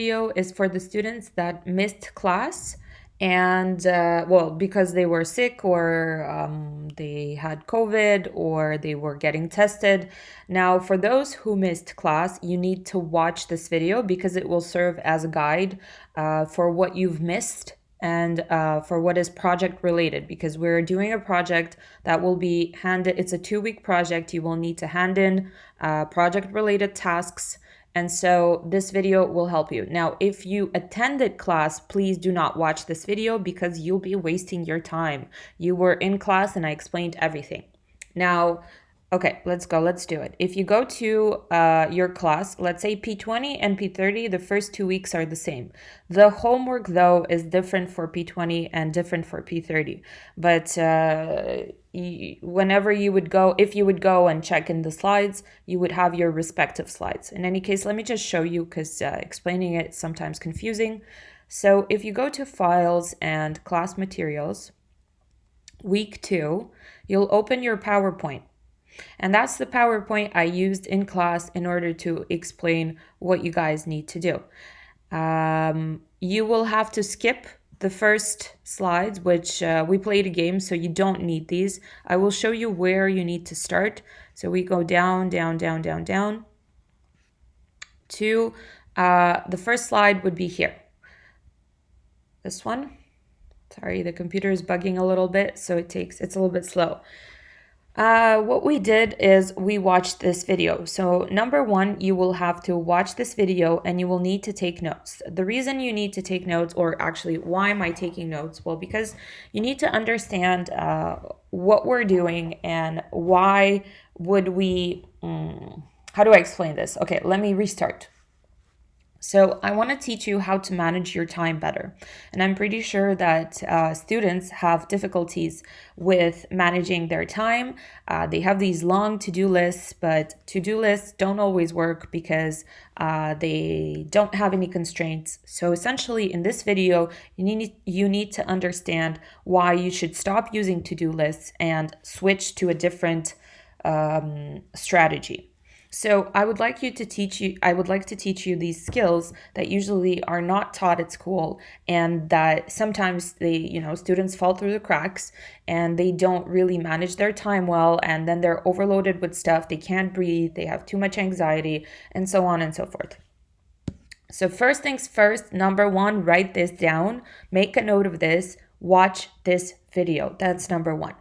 Video is for the students that missed class and well, because they were sick or they had COVID or they were getting tested. Now, for those who missed class, you need to watch this video because it will serve as a guide for what you've missed and for what is project related, because we're doing a project that will be handed. It's a 2-week project. You will need to hand in project related tasks, and so this video will help you. Now, if you attended class, please do not watch this video because you'll be wasting your time. You were in class and I explained everything. Now, okay, let's go. Let's do it. If you go to your class, let's say P20 and P30, the first 2 weeks are the same. The homework, though, is different for P20 and different for P30. But whenever you would go, if you would go and check in the slides, you would have your respective slides. In any case, let me just show you because explaining it is sometimes confusing. So if you go to Files and Class Materials, week 2, you'll open your PowerPoint. And that's the PowerPoint I used in class in order to explain what you guys need to do. You will have to skip the first slides, which we played a game, so you don't need these. I will show you where you need to start. So we go down, down, down, down, down to the first slide would be here. This one. Sorry, the computer is bugging a little bit, so it's a little bit slow. What we did is we watched this video. So number 1, you will have to watch this video and you will need to take notes. The reason you need to take notes, or actually why am I taking notes? Well, because you need to understand what we're doing and why would we, how do I explain this? Okay, let me restart. So I want to teach you how to manage your time better. And I'm pretty sure that students have difficulties with managing their time. They have these long to-do lists, but to-do lists don't always work because they don't have any constraints. So essentially in this video, you need to understand why you should stop using to-do lists and switch to a different strategy. So I would like to teach you these skills that usually are not taught at school, and that sometimes students fall through the cracks and they don't really manage their time well, and then they're overloaded with stuff. They can't breathe, they have too much anxiety, and so on and so forth. So first things first, number 1, write this down, make a note of this, watch this video. That's number 1.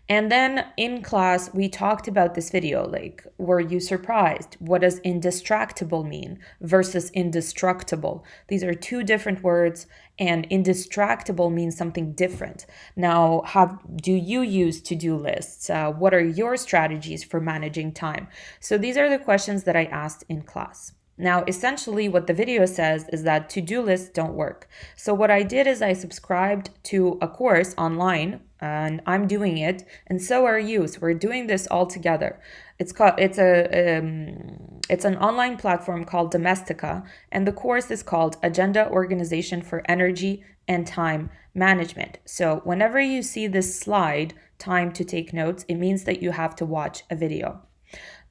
And then in class, we talked about this video, like, were you surprised? What does indistractable mean versus indestructible? These are 2 different words, and indistractable means something different. Now, how do you use to-do lists? What are your strategies for managing time? So these are the questions that I asked in class. Now, essentially what the video says is that to-do lists don't work. So what I did is I subscribed to a course online, and I'm doing it, and so are you. So we're doing this all together. It's an online platform called Domestika, and the course is called Agenda Organization for Energy and Time Management. So whenever you see this slide, time to take notes, it means that you have to watch a video.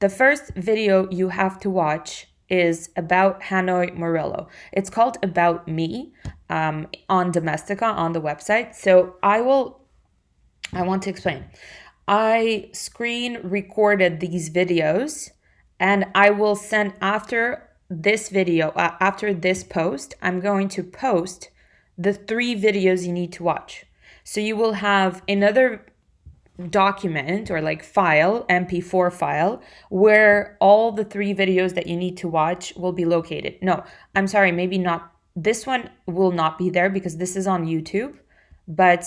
The first video you have to watch is about Hanoi Morello. It's called About Me on Domestika on the website. So I want to explain. I screen recorded these videos, and I will send after this video, after this post, I'm going to post the 3 videos you need to watch. So you will have another document or like file, MP4 file, where all the 3 videos that you need to watch will be located. No, I'm sorry, maybe not. This one will not be there because this is on YouTube, but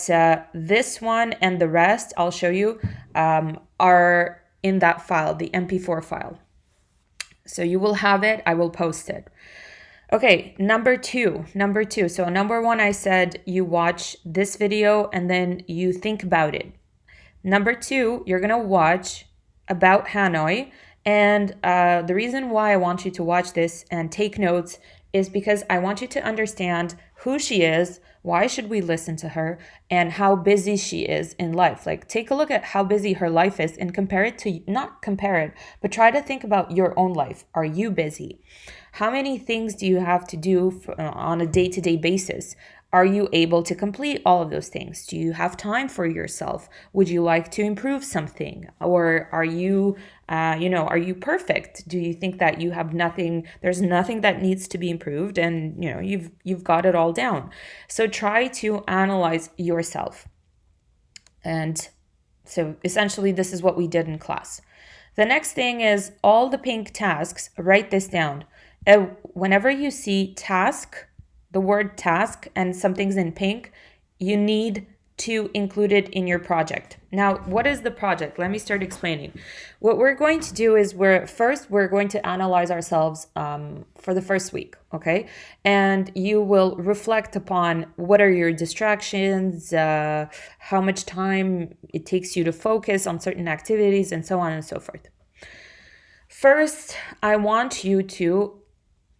this one and the rest I'll show you are in that file, the MP4 file. So you will have it, I will post it. Okay, number two. So number 1, I said you watch this video and then you think about it. Number 2, you're going to watch About Hanoi. And the reason why I want you to watch this and take notes is because I want you to understand who she is, Why should we listen to her? And how busy she is in life. Like, take a look at how busy her life is and compare it to, not compare it, but try to think about your own life. Are you busy? How many things do you have to do on a day-to-day basis? Are you able to complete all of those things? Do you have time for yourself? Would you like to improve something? Or are you, are you perfect? Do you think that you have nothing, there's nothing that needs to be improved and, you've got it all down? So try to analyze yourself. And so essentially this is what we did in class. The next thing is all the pink tasks, write this down. Whenever you see task, the word task, and something's in pink, you need to include it in your project. Now, what is the project? Let me start explaining. What we're going to do is we're going to analyze ourselves for the first week, okay? And you will reflect upon what are your distractions, how much time it takes you to focus on certain activities, and so on and so forth. First, I want you to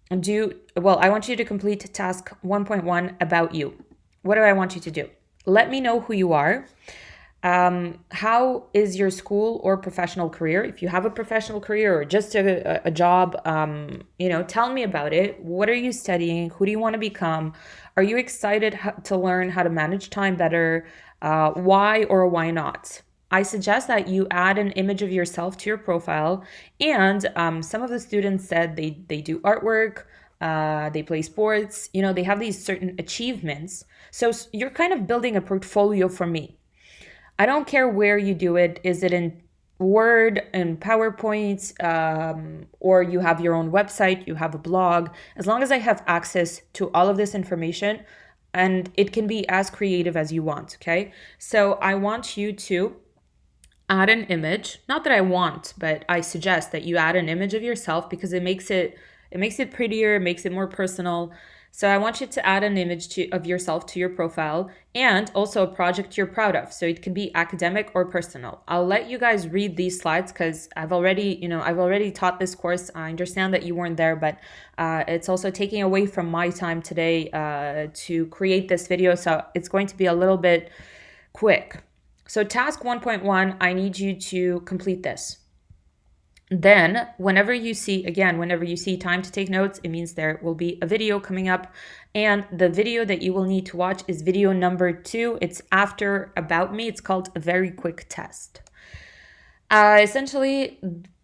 complete task 1.1 about you. What do I want you to do? Let me know who you are. How is your school or professional career? If you have a professional career or just a job, tell me about it. What are you studying? Who do you want to become? Are you excited to learn how to manage time better? Why or why not? I suggest that you add an image of yourself to your profile. And some of the students said they do artwork, they play sports, they have these certain achievements. So you're kind of building a portfolio for me. I don't care where you do it. Is it in Word and PowerPoint, or you have your own website, you have a blog? As long as I have access to all of this information, and it can be as creative as you want, okay? So I want you to add an image. Not that I want, but I suggest that you add an image of yourself because it makes it prettier, it makes it more personal. So I want you to add an image of yourself to your profile, and also a project you're proud of. So it can be academic or personal. I'll let you guys read these slides because I've already taught this course. I understand that you weren't there, but it's also taking away from my time today to create this video. So it's going to be a little bit quick. So task 1.1, I need you to complete this. Then whenever you see time to take notes, it means there will be a video coming up. And the video that you will need to watch is video number 2. It's after About Me. It's called A Very Quick Test. Essentially,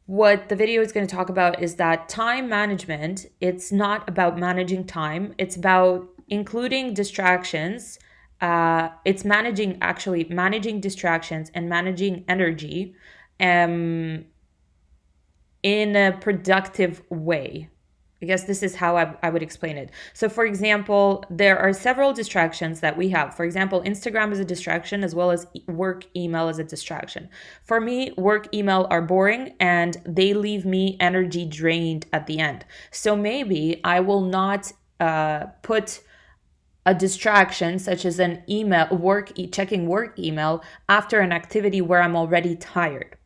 what the video is going to talk about is that time management, it's not about managing time. It's about including distractions. It's managing distractions and managing energy in a productive way. I guess this is how I would explain it. So for example, there are several distractions that we have. For example, Instagram is a distraction as well as work email is a distraction. For me, work email are boring and they leave me energy drained at the end. So maybe I will not put a distraction such as an checking work email after an activity where I'm already tired.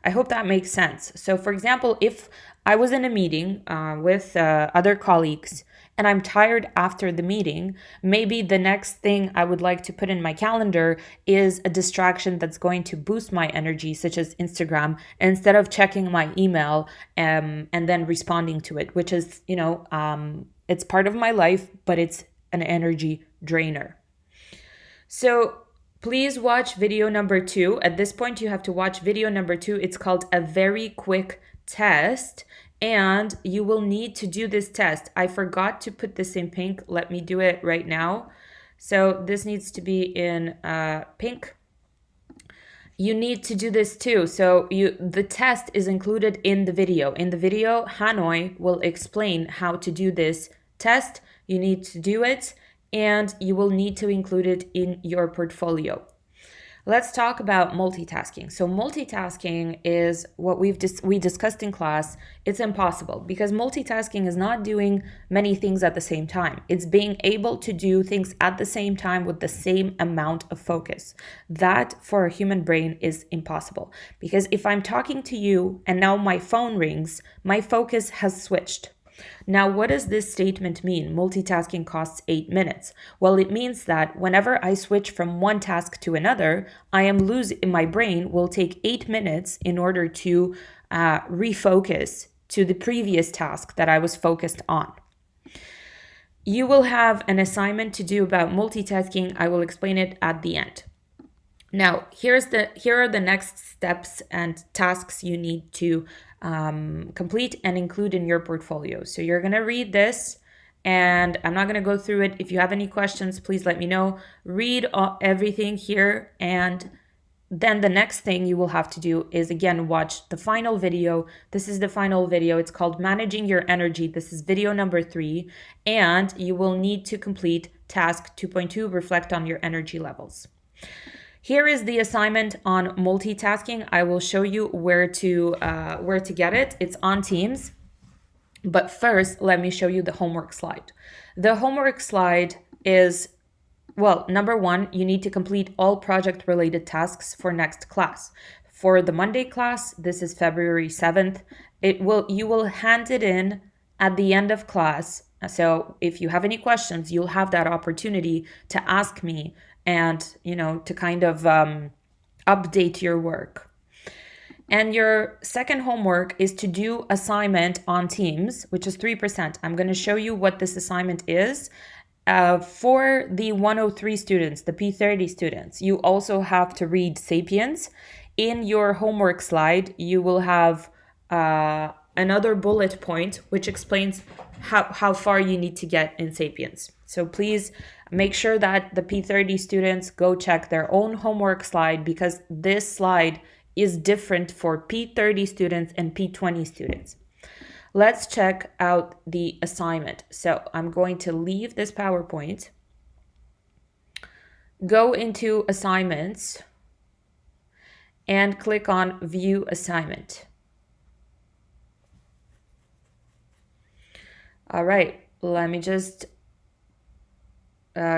I hope that makes sense. So for example, if I was in a meeting with other colleagues and I'm tired after the meeting, maybe the next thing I would like to put in my calendar is a distraction that's going to boost my energy, such as Instagram, instead of checking my email and then responding to it, which is, it's part of my life, but it's an energy drainer. So please watch video number 2. At this point, you have to watch video number 2. It's called A Very Quick Test, and you will need to do this test. I forgot to put this in pink. Let me do it right now. So this needs to be in pink. You need to do this too. So the test is included in the video. In the video, Hanoi will explain how to do this test. You need to do it, and you will need to include it in your portfolio. Let's talk about multitasking. So multitasking is what we discussed in class. It's impossible because multitasking is not doing many things at the same time. It's being able to do things at the same time with the same amount of focus. That for a human brain is impossible because if I'm talking to you and now my phone rings, my focus has switched. Now, what does this statement mean? Multitasking costs 8 minutes. Well, it means that whenever I switch from one task to another, my brain will take 8 minutes in order to refocus to the previous task that I was focused on. You will have an assignment to do about multitasking. I will explain it at the end. Now, here are the next steps and tasks you need to complete and include in your portfolio. So you're going to read this, and I'm not going to go through it. If you have any questions, please let me know. Read everything here, and then the next thing you will have to do is, again, watch the final video. This is the final video. It's called Managing Your Energy. This is video number 3, and you will need to complete task 2.2, reflect on your energy levels. Here is the assignment on multitasking. I will show you where to get it. It's on Teams. But first, let me show you the homework slide. The homework slide is, well, number 1, you need to complete all project-related tasks for next class. For the Monday class, this is February 7th. You will hand it in at the end of class. So if you have any questions, you'll have that opportunity to ask me and, to kind of update your work. And your second homework is to do assignment on Teams, which is 3%. I'm going to show you what this assignment is. For the 103 students, the P30 students, you also have to read Sapiens. In your homework slide, you will have another bullet point which explains how far you need to get in Sapiens. So please make sure that the P30 students go check their own homework slide, because this slide is different for P30 students and P20 students. Let's check out the assignment. So I'm going to leave this PowerPoint, go into assignments, and click on View Assignment. All right, let me just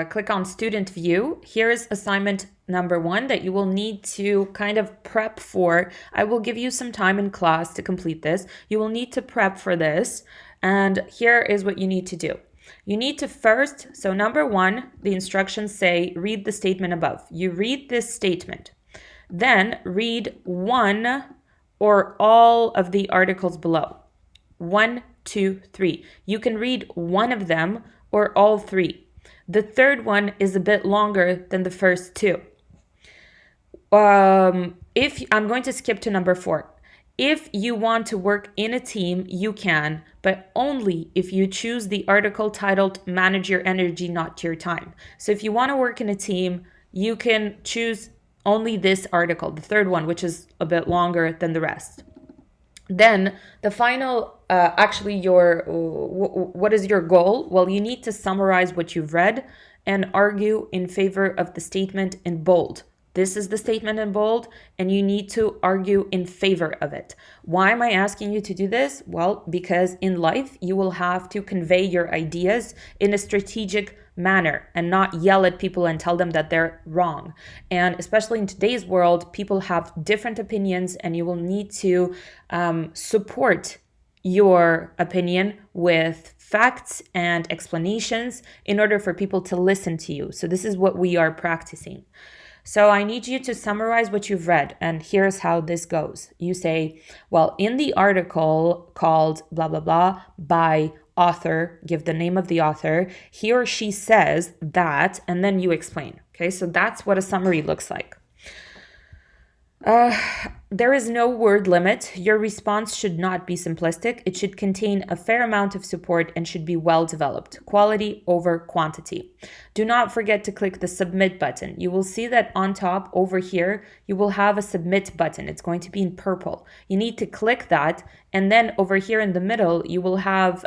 click on Student View. Here's assignment number 1 that you will need to kind of prep for. I will give you some time in class to complete this. You will need to prep for this. And here is what you need to do. You need to first, so number 1, the instructions say, read the statement above. You read this statement. Then read one or all of the articles below. 1, 2, 3. You can read one of them or all 3. The third one is a bit longer than the first 2. If I'm going to skip to number 4. If you want to work in a team, you can, but only if you choose the article titled Manage Your Energy, Not Your Time. So if you want to work in a team, you can choose only this article, the third one, which is a bit longer than the rest. Then the final, what is your goal? Well, you need to summarize what you've read and argue in favor of the statement in bold. This is the statement in bold, and you need to argue in favor of it. Why am I asking you to do this? Well, because in life, you will have to convey your ideas in a strategic manner and not yell at people and tell them that they're wrong. And especially in today's world, people have different opinions, and you will need to support your opinion with facts and explanations in order for people to listen to you. So this is what we are practicing. So I need you to summarize what you've read, and here's how this goes. You say, well, in the article called blah, blah, blah by author, give the name of the author, he or she says that, and then you explain. Okay, so that's what a summary looks like. There is no word limit. Your response should not be simplistic. It should contain a fair amount of support and should be well developed. Quality over quantity. Do not forget to click the submit button. You will see that on top over here, you will have a submit button. It's going to be in purple. You need to click that, and then over here in the middle, you will have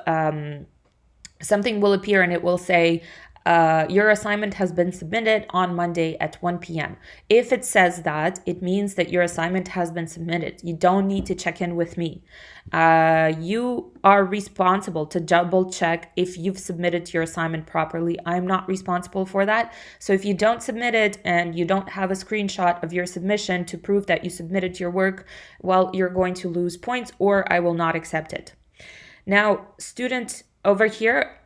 something will appear, and it will say, your assignment has been submitted on Monday at 1 p.m. If it says that, it means that your assignment has been submitted. You don't need to check in with me. You are responsible to double check if you've submitted your assignment properly. I'm not responsible for that. So if you don't submit it and you don't have a screenshot of your submission to prove that you submitted your work, well, you're going to lose points, or I will not accept it. Now, student, over here,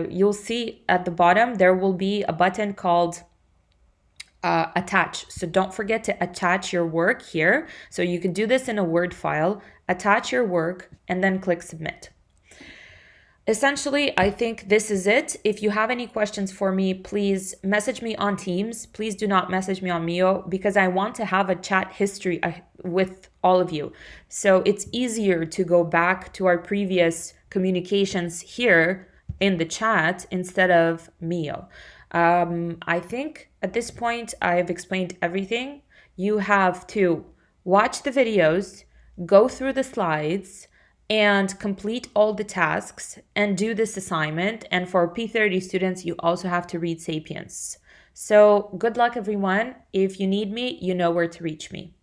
you'll see at the bottom, there will be a button called attach. So don't forget to attach your work here. So you can do this in a Word file, attach your work, and then click submit. Essentially, I think this is it. If you have any questions for me, please message me on Teams. Please do not message me on Mio, because I want to have a chat history with all of you. So it's easier to go back to our previous communications here in the chat instead of Mio. I think at this point I've explained everything. You have to watch the videos, go through the slides, and complete all the tasks and do this assignment. And for P30 students, you also have to read Sapiens. So good luck, everyone. If you need me, you know where to reach me.